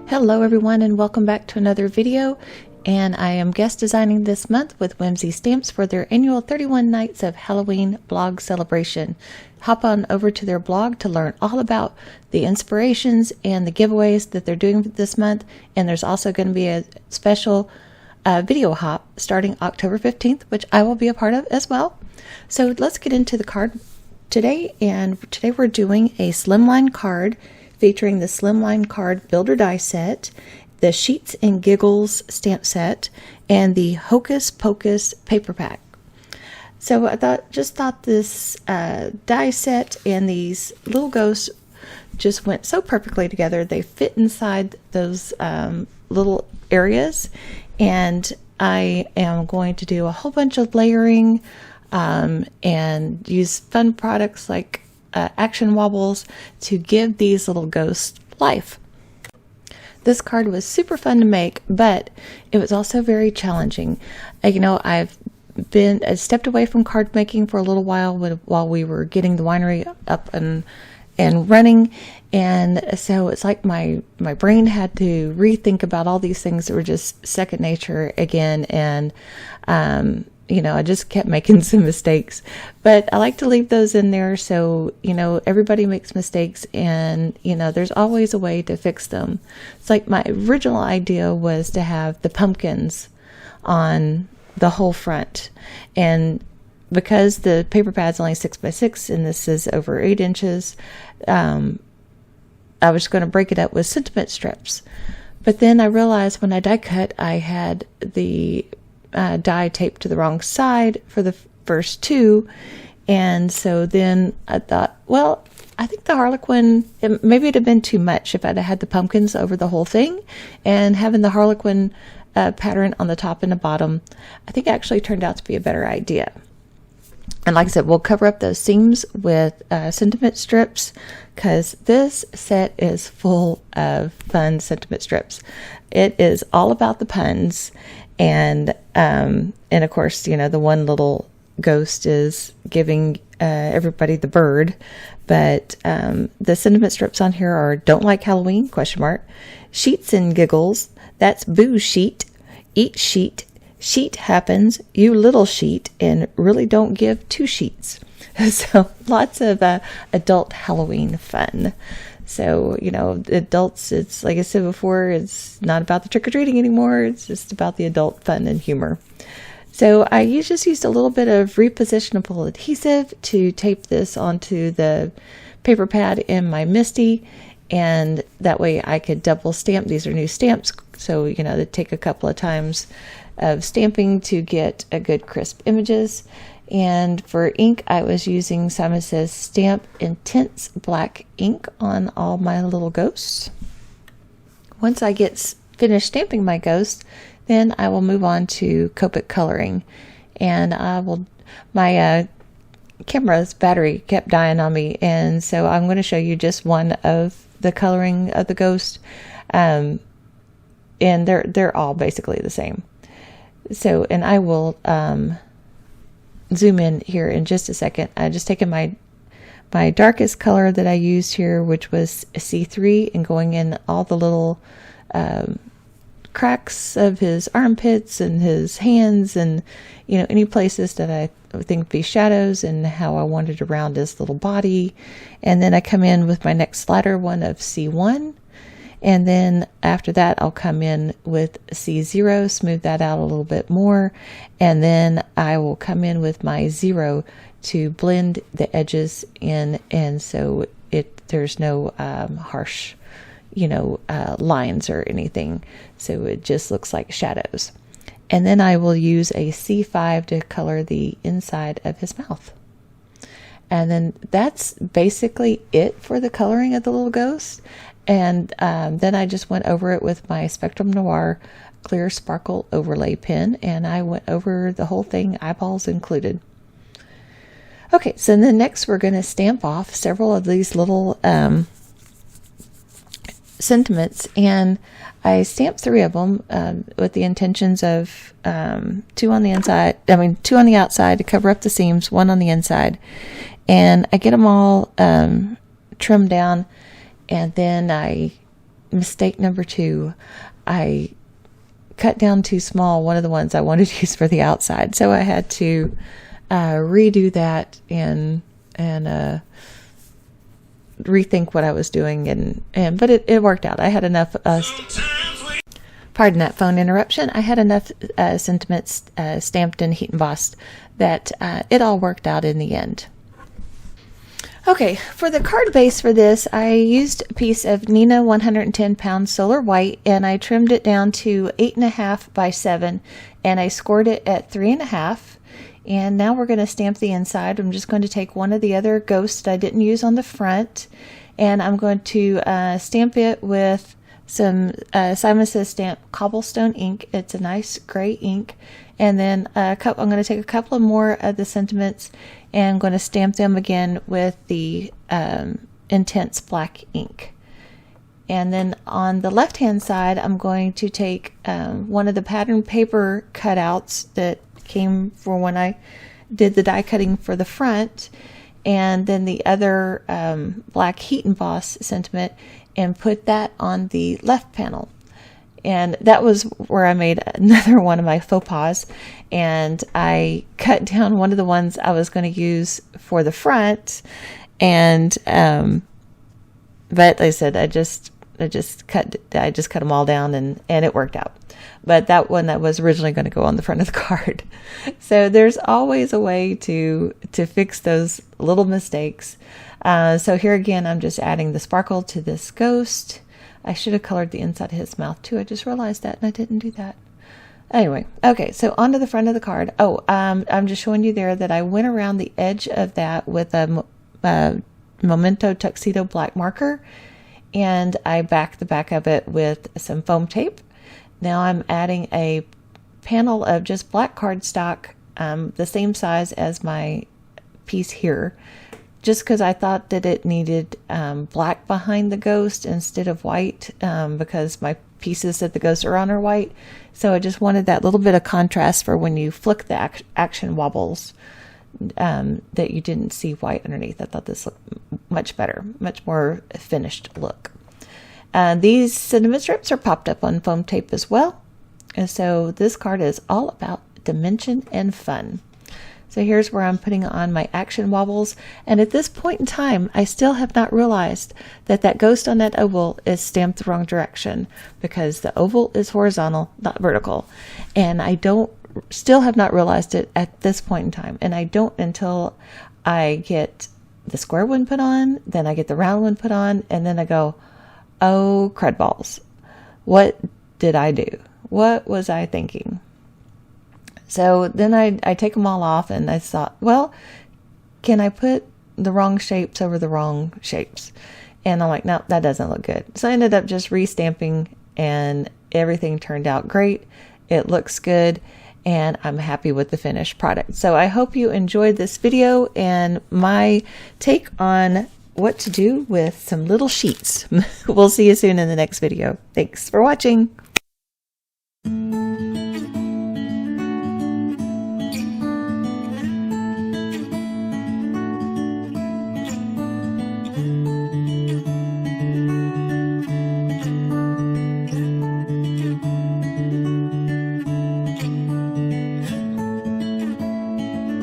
Hello everyone and welcome back to another video, and I am guest designing this month with Whimsy Stamps for their annual 31 Nights of Halloween blog celebration. Hop on over to their blog to learn all about the inspirations and the giveaways that they're doing this month, and there's also going to be a special video hop starting October 15th, which I will be a part of as well. So let's get into the card today, and today we're doing a Slimline card featuring the Slimline card builder die set, the Sheets Giggles stamp set, and the Hocus Pocus paper pack. So I thought this die set and these little ghosts just went so perfectly together. They fit inside those little areas, and I am going to do a whole bunch of layering and use fun products like action wobbles to give these little ghosts life. This card was super fun to make, but it was also very challenging. I've stepped away from card making for a little while we were getting the winery up and running, and so it's like my brain had to rethink about all these things that were just second nature again, and I just kept making some mistakes, but I like to leave those in there. So, everybody makes mistakes, and, there's always a way to fix them. It's like my original idea was to have the pumpkins on the whole front. And because the paper pad's only 6x6 and this is over 8 inches, I was going to break it up with sentiment strips. But then I realized when I die cut, I had the die taped to the wrong side for the first two, and so then I thought, well, I think the Harlequin, maybe it'd have been too much if I'd had the pumpkins over the whole thing, and having the Harlequin pattern on the top and the bottom, I think actually turned out to be a better idea. And like I said, we'll cover up those seams with sentiment strips, because this set is full of fun sentiment strips. It is all about the puns. And of course, the one little ghost is giving everybody the bird. But the sentiment strips on here are "Don't like Halloween?" ? Sheets Giggles. That's "Boo sheet." Eat sheet. Sheet happens. You little sheet. And really don't give 2 sheets. So lots of adult Halloween fun. So, adults, it's like I said before, it's not about the trick-or-treating anymore. It's just about the adult fun and humor. So I just used a little bit of repositionable adhesive to tape this onto the paper pad in my MISTI, and that way I could double stamp. These are new stamps, so, they take a couple of times of stamping to get a good crisp images. And for ink, I was using Simon Says Stamp Intense Black ink on all my little ghosts. Once I get finished stamping my ghosts, then I will move on to Copic Coloring. And my camera's battery kept dying on me, and so I'm going to show you just one of the coloring of the ghost. And they're all basically the same. So, and I will zoom in here in just a second. I just taken my darkest color that I used here, which was C3, and going in all the little cracks of his armpits and his hands, and any places that I think would be shadows, and how I wanted around his little body. And then I come in with my next slider one of C1, and then after that I'll come in with C0, smooth that out a little bit more, and then I will come in with my 0 to blend the edges in, and so there's no harsh lines or anything, so it just looks like shadows. And then I will use a C5 to color the inside of his mouth. And then that's basically it for the coloring of the little ghost. And then I just went over it with my Spectrum Noir clear sparkle overlay pen, and I went over the whole thing, eyeballs included. Okay, so then next we're going to stamp off several of these little sentiments, and I stamped 3 of them with the intentions of 2 on the outside to cover up the seams, 1 on the inside, and I get them all trimmed down, and then I mistake number 2. I cut down too small one of the ones I wanted to use for the outside, so I had to redo that and rethink what I was doing, but it worked out. I had enough. Pardon that phone interruption. I had enough sentiments stamped and heat embossed that it all worked out in the end. Okay, for the card base for this, I used a piece of Neenah 110 pound Solar White, and I trimmed it down to 8.5 by 7, and I scored it at 3.5. And now we're going to stamp the inside. I'm just going to take one of the other ghosts that I didn't use on the front, and I'm going to stamp it with some Simon Says Stamp Cobblestone ink. It's a nice gray ink. And then I'm going to take a couple of more of the sentiments and I'm going to stamp them again with the intense black ink. And then on the left hand side, I'm going to take one of the pattern paper cutouts that came for when I did the die cutting for the front, and then the other black heat emboss sentiment, and put that on the left panel. And that was where I made another one of my faux pas, and I cut down one of the ones I was going to use for the front, and but like I said, I just cut them all down, and it worked out. But that one that was originally going to go on the front of the card. So there's always a way to fix those little mistakes. So here again, I'm just adding the sparkle to this ghost. I should have colored the inside of his mouth too. I just realized that, and I didn't do that. Anyway, okay, so onto the front of the card. I'm just showing you there that I went around the edge of that with a Memento Tuxedo black marker, and I backed the back of it with some foam tape. Now I'm adding a panel of just black cardstock, the same size as my piece here, just because I thought that it needed black behind the ghost instead of white, because my pieces that the ghosts are on are white. So I just wanted that little bit of contrast for when you flick the action wobbles, that you didn't see white underneath. I thought this looked much better, much more finished look. These sentiment strips are popped up on foam tape as well. And so this card is all about dimension and fun. So here's where I'm putting on my action wobbles. And at this point in time, I still have not realized that that ghost on that oval is stamped the wrong direction, because the oval is horizontal, not vertical. And I still have not realized it at this point in time. And I don't until I get the square one put on, then I get the round one put on, and then I go, oh, crud balls. What did I do? What was I thinking? So then I take them all off, and I thought, well, can I put the wrong shapes over the wrong shapes? And I'm like, no, that doesn't look good. So I ended up just restamping, and everything turned out great. It looks good, and I'm happy with the finished product. So I hope you enjoyed this video and my take on what to do with some little sheets. We'll see you soon in the next video. Thanks for watching.